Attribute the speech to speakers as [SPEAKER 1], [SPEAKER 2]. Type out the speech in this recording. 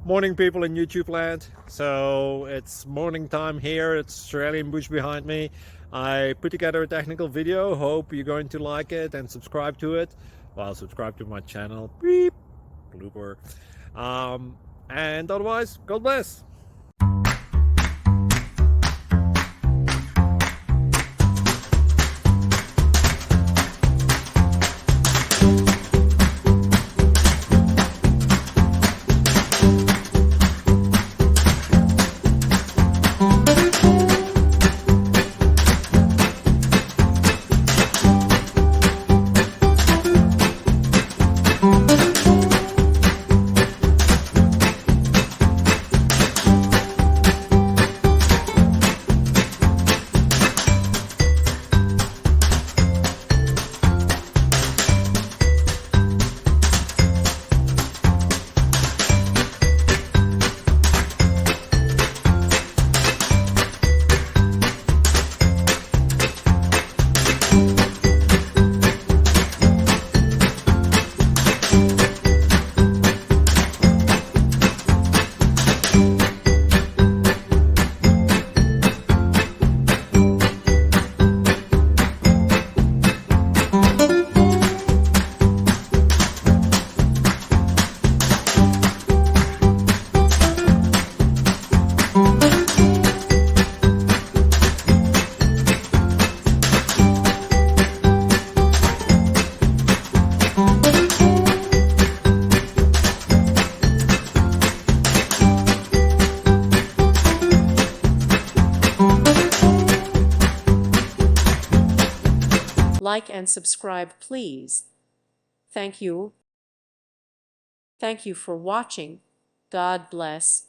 [SPEAKER 1] Morning, people in YouTube land. So it's morning time here. It's Australian bush behind me. I put together a technical video. Hope you're going to like it and subscribe to it. Well, subscribe to my channel. Beep. Blooper. And otherwise, God bless.
[SPEAKER 2] Like and subscribe, please. Thank you. Thank you for watching. God bless.